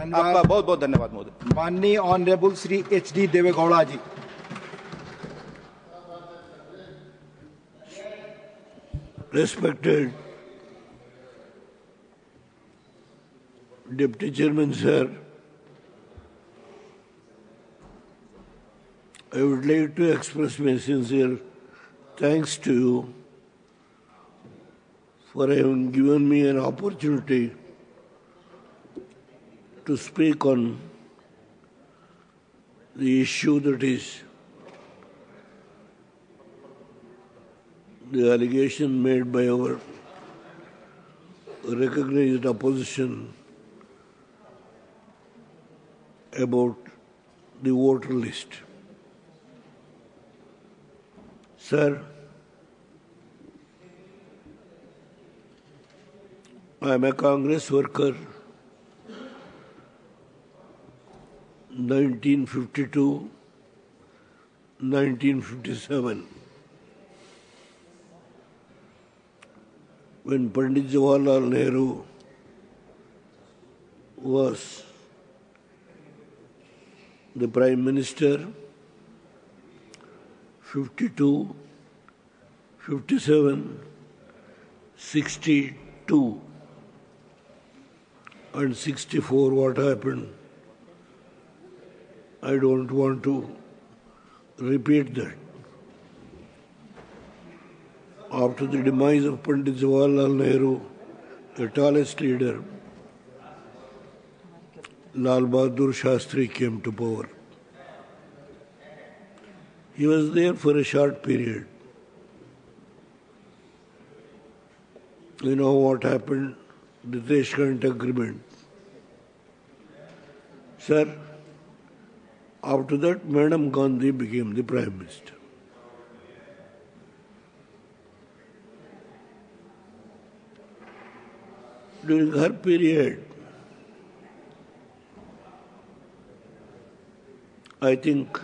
आपका बहुत बहुत धन्यवाद महोदय। माननीय honourable Shri HD Deve Gowda ji. Respected Deputy Chairman Sir, I would like to express my sincere thanks to you for having given me an opportunity to speak on the issue that is the allegation made by our recognized opposition about the voter list. Sir, I am a Congress worker, 1952, 1957. When Pandit Jawaharlal Nehru was the Prime Minister, 52, 57, 62 and 64, what happened? I don't want to repeat that. After the demise of Pandit Jawaharlal Nehru, the tallest leader, Lal Bahadur Shastri came to power. He was there for a short period. You know what happened? The Tashkent Agreement. Sir, after that, Madam Gandhi became the Prime Minister. During her period, I think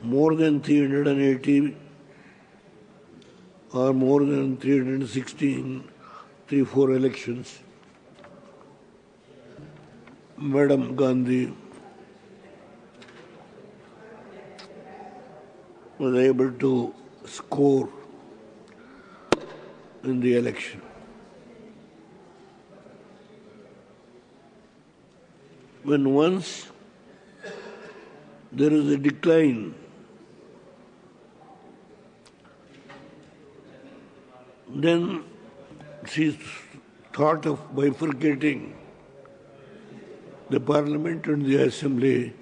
more than 380 or more than 316, 3-4 elections, Madam Gandhi was able to score in the election. When once there is a decline, then she thought of bifurcating the Parliament and the Assembly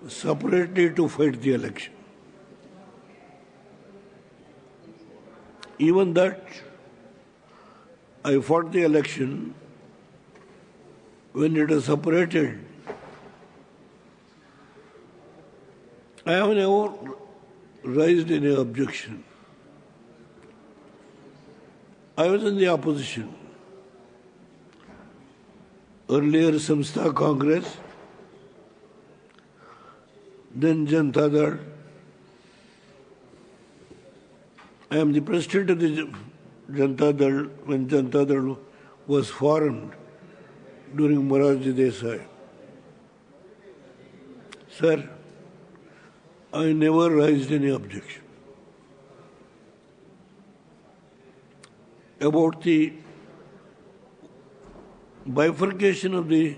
separately to fight the election. Even that, I fought the election when it was separated. I have never raised any objection. I was in the opposition. Earlier Samstha Congress, then Janata Dal. I am the president of the Janata Dal when Janata Dal was formed during Morarji Desai. Sir, I never raised any objection. About the bifurcation of the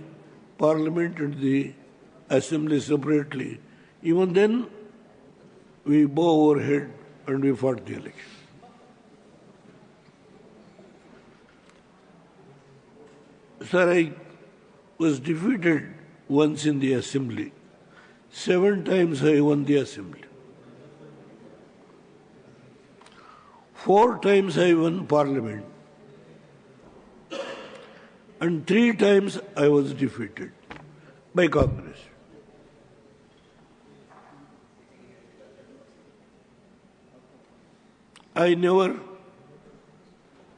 Parliament and the Assembly separately, even then we bow our head and we fought the election. Sir, I was defeated once in the Assembly. 7 times I won the Assembly. 4 times I won Parliament. And 3 times I was defeated by Congress. I never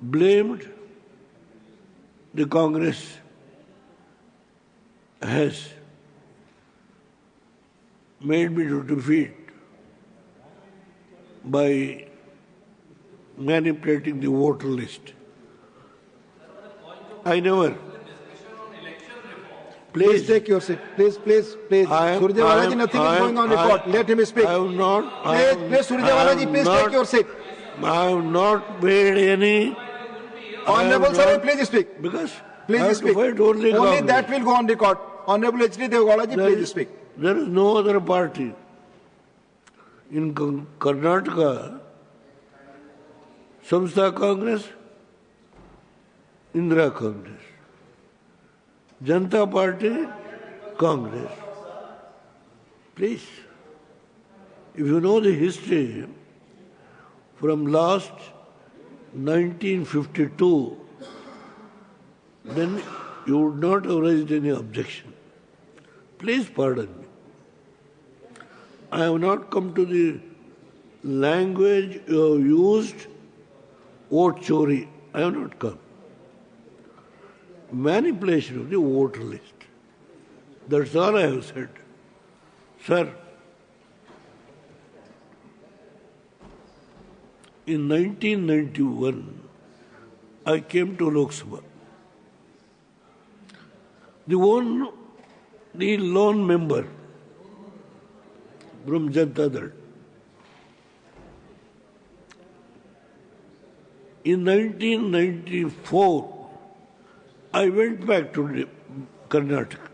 blamed the Congress has made me to defeat by manipulating the voter list. I never. Please take your seat. Please. Surjewala ji, nothing is going on record. Let him speak. I have not. Please, Surjewala ji, please take your seat. I have not made any. Honorable sir, please speak. Because Please I have speak. to fight only Congress. that will go on record. Honorable H.D. Deve Gowda ji, please speak. There is no other party. In Karnataka, Samstha Congress, Indira Congress. Janata Party, Congress. Please, if you know the history, from last 1952, then you would not have raised any objection. Please pardon me. I have not come to the language you have used, vote chori. I have not come. Manipulation of the voter list. That's all I have said. Sir, in 1991, I came to Lok Sabha. The lone member from Janata Dal. In 1994, I went back to Karnataka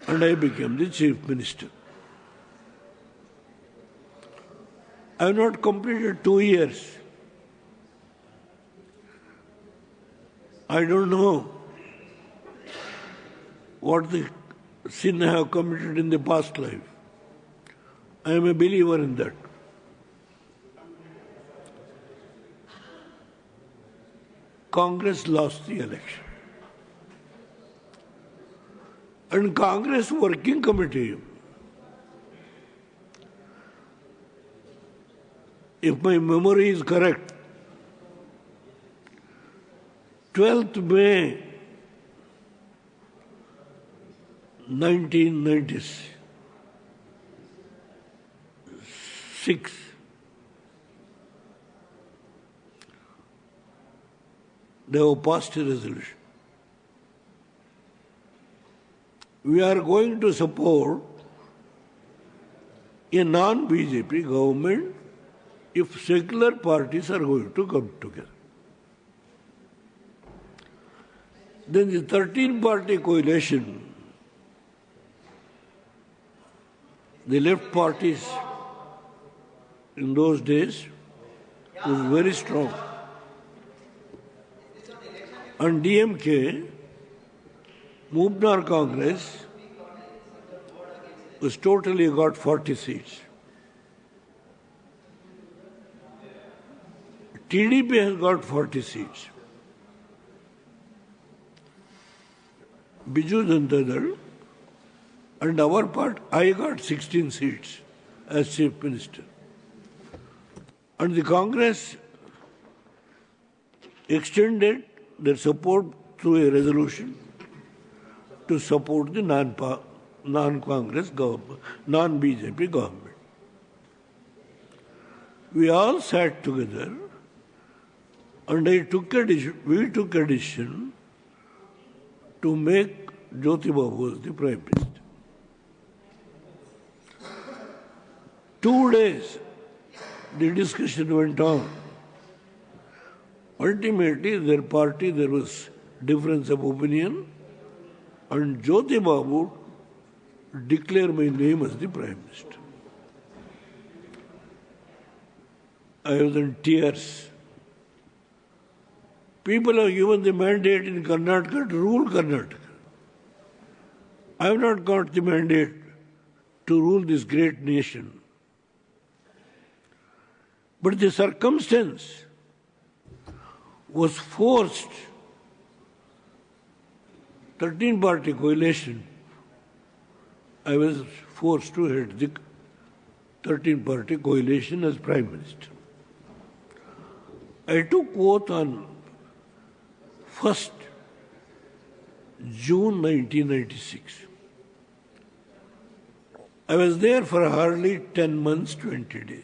and I became the Chief Minister. I have not completed 2 years. I don't know what the sin I have committed in the past life. I am a believer in that. Congress lost the election. And Congress Working Committee, if my memory is correct, 12th May 1996, they have passed a resolution. We are going to support a non-BJP government if secular parties are going to come together. Then the 13-party coalition, the left parties in those days was very strong. And DMK, Mubnar Congress, was totally got 40 seats. TDP has got 40 seats. Biju Janata Dal and our part, I got 16 seats as Chief Minister. And the Congress extended their support through a resolution to support the non-Congress government, non-BJP government. We all sat together and we took a decision to make Jyoti Babu the Prime Minister. 2 days the discussion went on. Ultimately, their party, there was difference of opinion, and Jyoti Babu declared my name as the Prime Minister. I was in tears. People have given the mandate in Karnataka to rule Karnataka. I have not got the mandate to rule this great nation. But the circumstance was forced. 13-party coalition, I was forced to head the 13-party coalition as Prime Minister. I took oath on 1st June 1996. I was there for hardly 10 months, 20 days.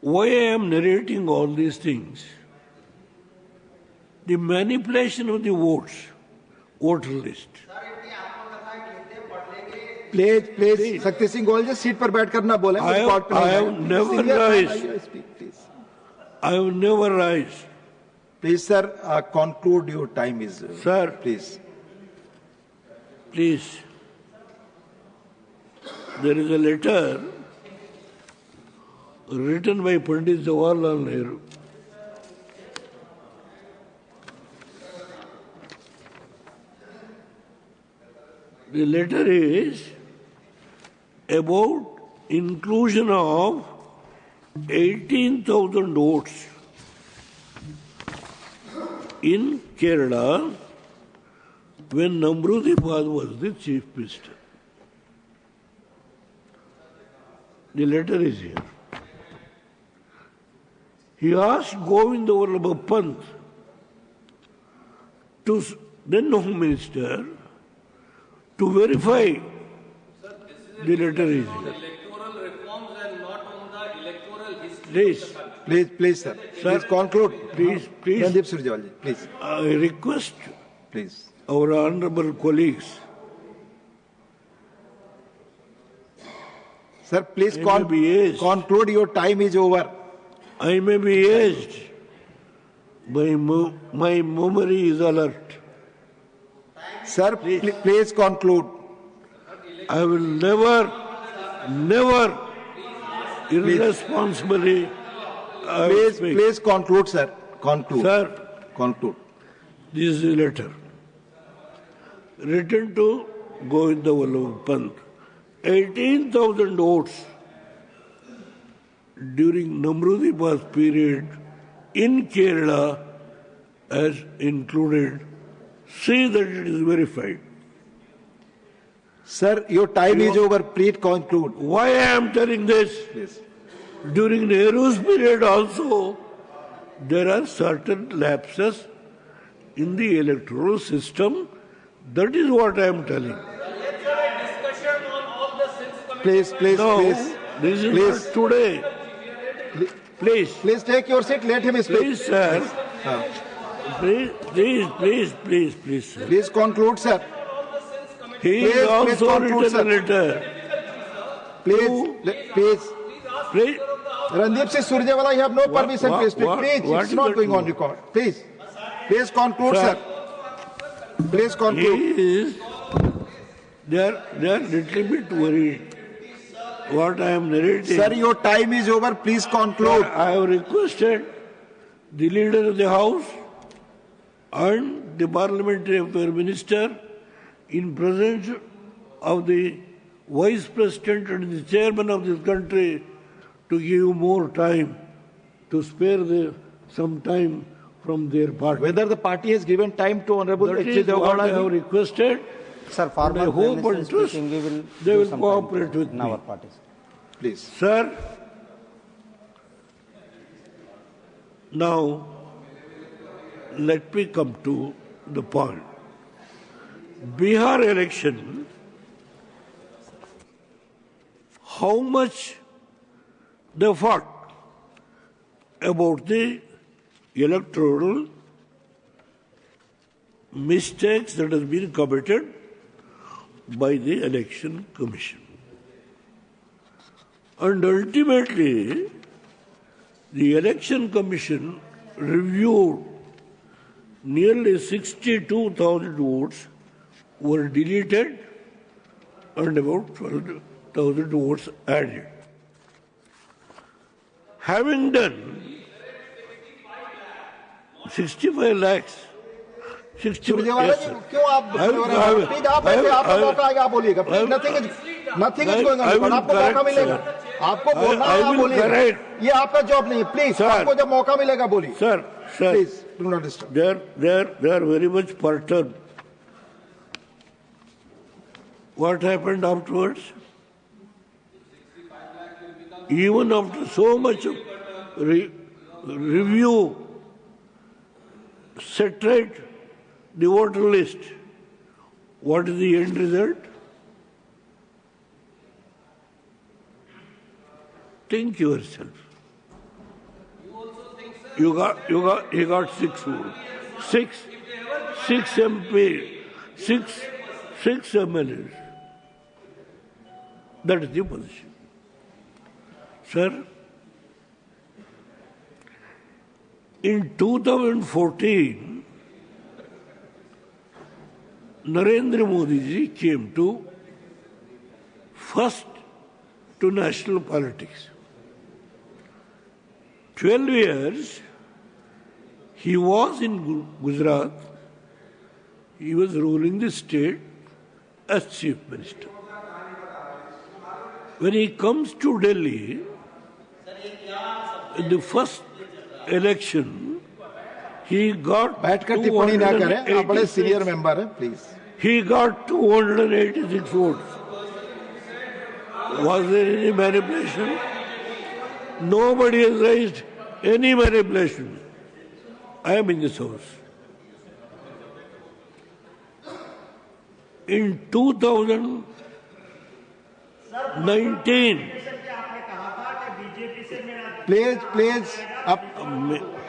Why I am narrating all these things? the manipulation of the voter list. Please, Shakti Singh Goyal ji, seat पर बैठ कर ना बोले. I have never raised. I have never raised. Please, sir, conclude. Your time is. Sir, please. Please. There is a letter written by Pandit Jawaharlal Nehru. The letter is about inclusion of 18,000 votes in Kerala when Namrudipad was the chief minister. The letter is here. He asked Govinda Vallabha Pant, then Home Minister, to verify. The letter is here. Electoral reforms and not on the electoral history. Please, sir. Please conclude. Please. Randeep Surjewala ji, please. I request Please. our honorable colleagues. Sir, please I may be aged. conclude. Your time is over. I may be aged, but my memory is alert. Sir, please conclude. I will never irresponsibly. Please conclude, sir. Conclude. Sir, conclude. This is a letter written to Govinda Vallabha Pant. 18,000 votes during Namrudipad's period in Kerala as included. See that it is verified. Sir, your time is over. Please conclude. Why I am telling this? Please. During Nehru's period also, there are certain lapses in the electoral system. That is what I am telling. Please. No, this is not today. Please, take your seat. Let him speak. please, sir. Please, sir. Please conclude, sir. He Please, is also conclude, written sir. a letter. Please. Please. Randeep Singh Surjewala, you have no permission to speak. Please, what it's is not that going on for? record. Please conclude, sir. Please conclude. They are little bit worried. What I am narrating. Sir, your time is over. Please conclude. I have requested the leader of the House and the Parliamentary Affairs Minister in presence of the Vice President and the Chairman of this country to give more time, to spare some time from their party. Whether the party has given time to Honorable That H.D. is what I have Devgowda. requested. Sir, And I former hope Prime and Minister trust speaking, we will they do will some cooperate time with in me. our parties. Please. Sir, now let me come to the point. Bihar election, how much they fought about the electoral mistakes that has been committed by the Election Commission. And ultimately, the Election Commission reviewed nearly 62,000 votes were deleted and about 12,000 votes added. Having done 65 lakhs, 65 Surjewala yes, ji, sir. क्यों आप I will- I will- Please, आप बैठे, I आपका will- मौका आएगा, आप बोलिएगा. I will- Nothing is going on. I will आपको मौका correct, मिलेगा. sir. आपको बोलना है, I आप will बोलिएगा. correct. ये आपका जॉब नहीं है. Please, Sir. आपको जब मौका मिलेगा बोलिए. Sir, Please, do not disturb. they are very much perturbed. What happened afterwards? Even after so much of review, set right the voter list, what is the end result? Think yourself. He got 6 votes. six MP, six MLAs. That is the position. Sir, in 2014, Narendra Modi ji came first to national politics. 12 years, he was in Gujarat. He was ruling the state as chief minister. When he comes to Delhi, in the first election, he got बैठकर टिप्पणी ना करें, आप बड़े senior member हैं, please. He got 286 votes. Was there any manipulation? Nobody has raised any manipulation. I am in this house. In 2019, please आप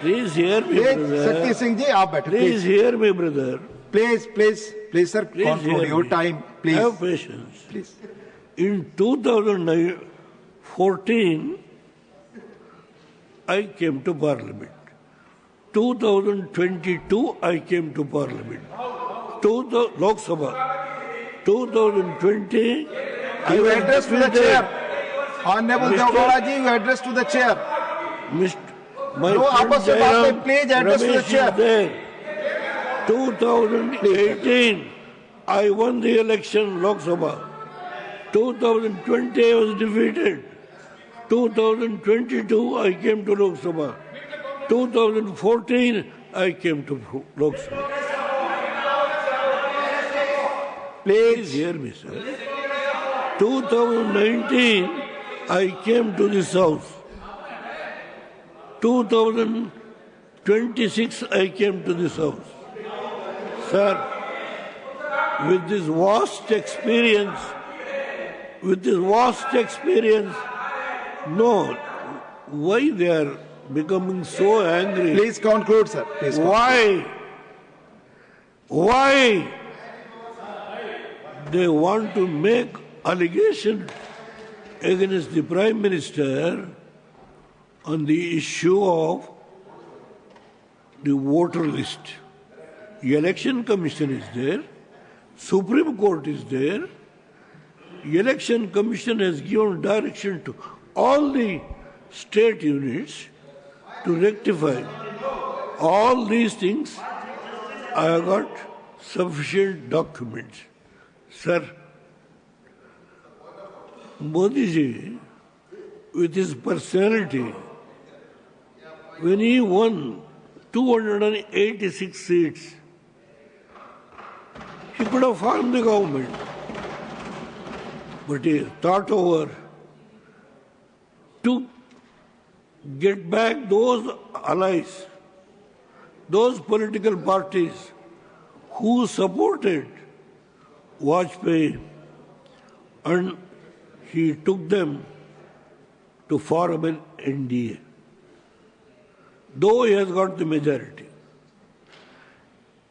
please hear me, brother. Shakti Singh ji आप बैठे. Please hear me, brother. Please sir, conclude your time, please. Have patience. Please. In 2014, I came to Parliament. 2022, I came to Parliament. Lok Sabha. 2020, You address to the chair. Honorable Deogara ji, you address to the chair. My No, friend आपस में बात Jairam नहीं, please address to the Ramesh chair. is there. 2018, I won the election, Lok Sabha. 2020, I was defeated. 2022, I came to Lok Sabha. 2014, I came to Lok Sabha. Please hear me, sir. 2019, I came to this house. 2026, I came to this house. Sir, with this vast experience, no, why they are becoming so angry? Please conclude, sir. Please conclude. Why they want to make allegation against the Prime Minister on the issue of the voter list? The Election Commission is there, Supreme Court is there. The Election Commission has given direction to all the state units to rectify all these things. I have got sufficient documents. Sir, Modi ji, with his personality, when he won 286 seats, he could have formed the government. But he thought over to get back those allies, those political parties who supported Vajpayee, and he took them to form an NDA. Though he has got the majority.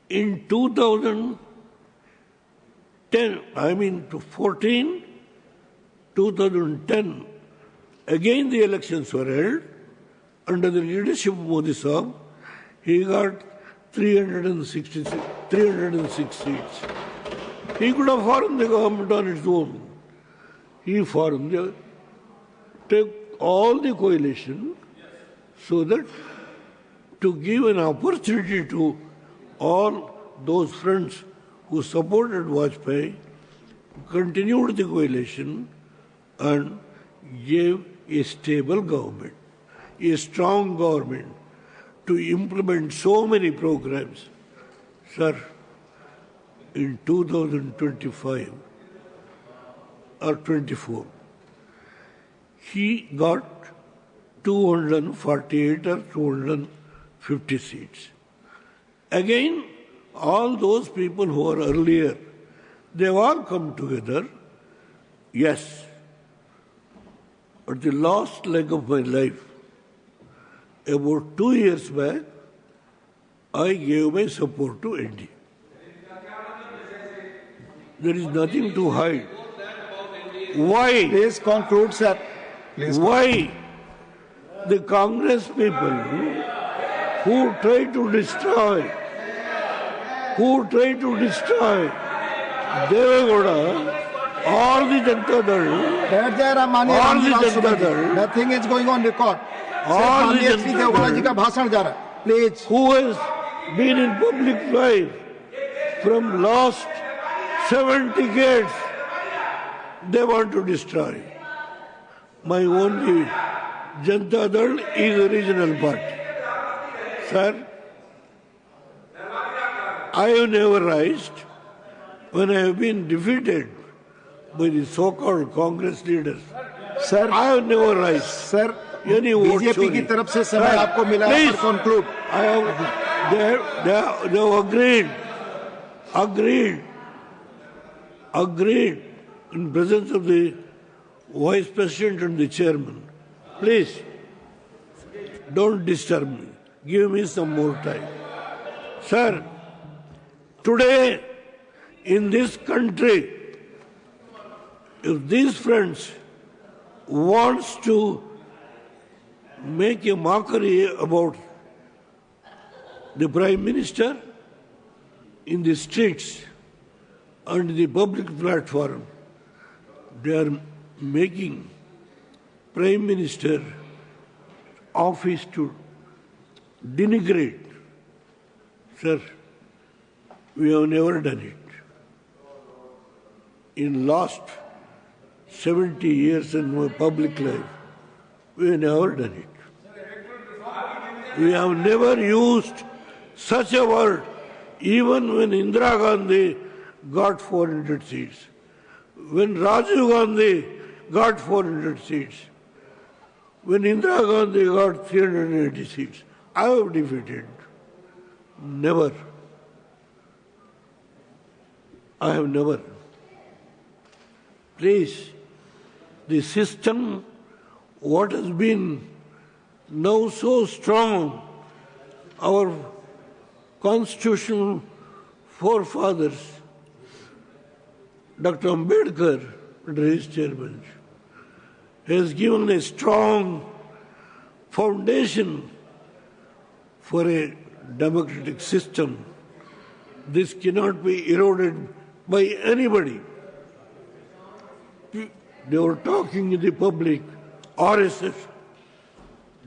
In 2010, again the elections were held under the leadership of Modi Sahab. He got 306 seats. He could have formed the government on its own. He took all the coalition so that to give an opportunity to all those friends who supported Vajpayee, continued the coalition and gave a stable government, a strong government to implement so many programs. Sir, in 2025 or 24, he got 248 or 250 seats. Again, all those people who were earlier, they've all come together. Yes, at the last leg of my life, about 2 years back, I gave my support to NDA. There is nothing to hide. Why? Please conclude, sir. Please. Why the Congress people who try to destroy Devegowda or the Janata Dal, बैठ जाए माननीय और भी रामनिवास जनता सुब्बा जी। दल। Nothing is going on record. और सिर्फ भी माननीय जनता श्री देवगौड़ा दल। जी का भाषण जा रहा है। Please. who has been in public life from last 7 decades, they want to destroy. My only Janata Dal is a regional party. Sir, I have never raised when I have been defeated by the so-called Congress leaders. Sir, I have never raised. sir, Any vote BJP की chori. तरफ से समय Sir, आपको मिला है please. पर conclude. I have, they have agreed in presence of the Vice President and the Chairman. Please, don't disturb me. Give me some more time. Sir, today in this country, if these friends wants to make a mockery about the Prime Minister in the streets and the public platform, they are making Prime Minister office to denigrate. Sir, we have never done it. In last 70 years in my public life, we have never done it. We have never used such a word, even when Indira Gandhi got 400 seats, when Rajiv Gandhi got 400 seats, when Indira Gandhi got 380 seats. I have defeated. Never. I have never. Please, the system, what has been now so strong, our constitutional forefathers, Dr. Ambedkar, under his chairmanship, has given a strong foundation for a democratic system. This cannot be eroded by anybody. They were talking in the public, RSS,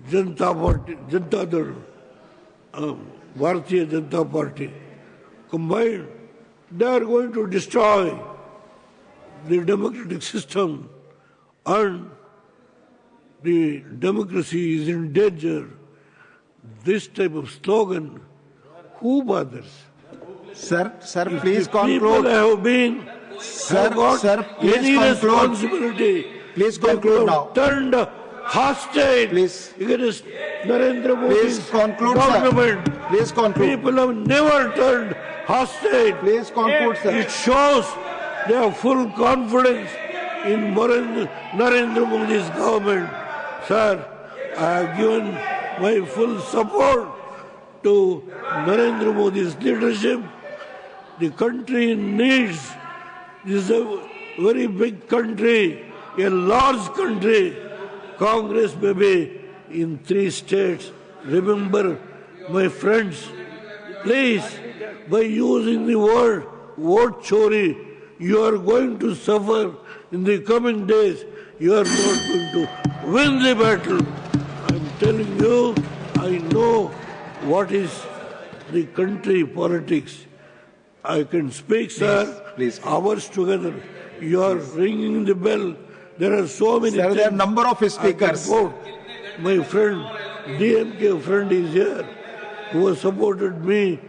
Janata Party, Janata Dal, Bharatiya Janata Party, combined, they are going to destroy the democratic system and the democracy is in danger. This type of slogan, who bothers? Sir, If please the people conclude. have been, have got please any conclude. responsibility. Please they conclude have now. Turned hostile Please. against Narendra Modi's Please conclude, sir. government. Please conclude. People have never turned hostile. Please conclude, sir. It shows they have full confidence in Narendra Modi's government. Sir, I have given my full support to Narendra Modi's leadership. The country needs, this is a very big country, a large country. Congress may be in 3 states. Remember, my friends, please, by using the word vote chori, you are going to suffer in the coming days. You are not going to win the battle. I am telling you, I know what is the country politics. I can speak, sir, please. hours together. You are ringing the bell. There are so many Sir, things. there are number of speakers. I can quote. My friend, DMK friend is here, who has supported me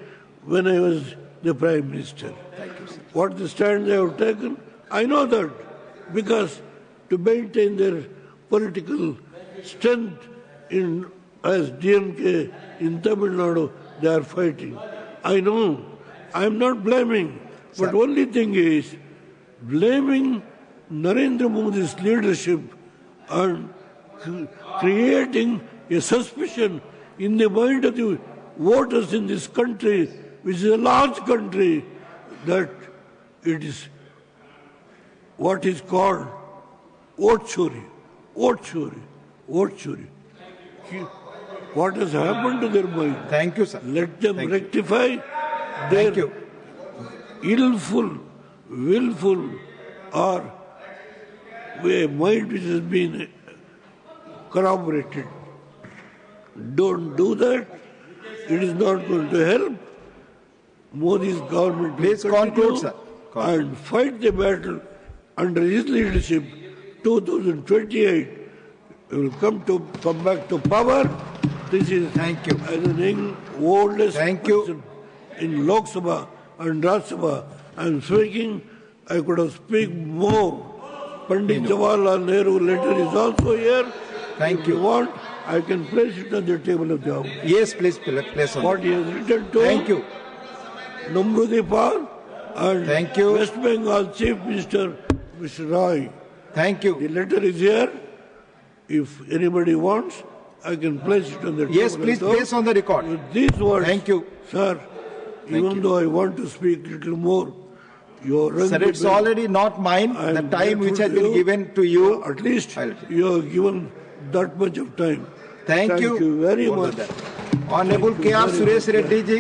when I was the Prime Minister. What the stand they have taken, I know that, because to maintain their political strength in as DMK in Tamil Nadu, they are fighting. I know. I am not blaming. But only thing is, blaming Narendra Modi's leadership and creating a suspicion in the mind of the voters in this country, which is a large country, that it is what is called vote chori, vote chori, vote chori. What has happened to their mind? Thank you, sir. Let them Thank you. rectify Thank their you. willful or a mind which has been corroborated. Don't do that. It is not going to help. Modi's government will Please conclude, continue sir. and fight the battle under his leadership. 2028 will come back to power. This is Thank you. as an oldest Thank you. person in Lok Sabha and Raj Sabha. I am speaking. I could have spoken more. Pandit Jawaharlal Nehru letter is also here. Thank If you. you want, I can place it on the table of the House. Yes, please place on. What he has written to Thank you. Namrudi Pal and Thank you. West Bengal Chief Minister Mr. Roy. Thank you. The letter is here. If anybody wants, I can place it on the Yes, table. please of the place on the record. With these words, Thank you. sir, even though I want to speak a little more, your Sir, it's already not mine. I The am time which grateful has to been you. given to you. At least I'll- you have given that much of time. Thank you. very for much. that. Honorable K.R. Suresh Reddy ji.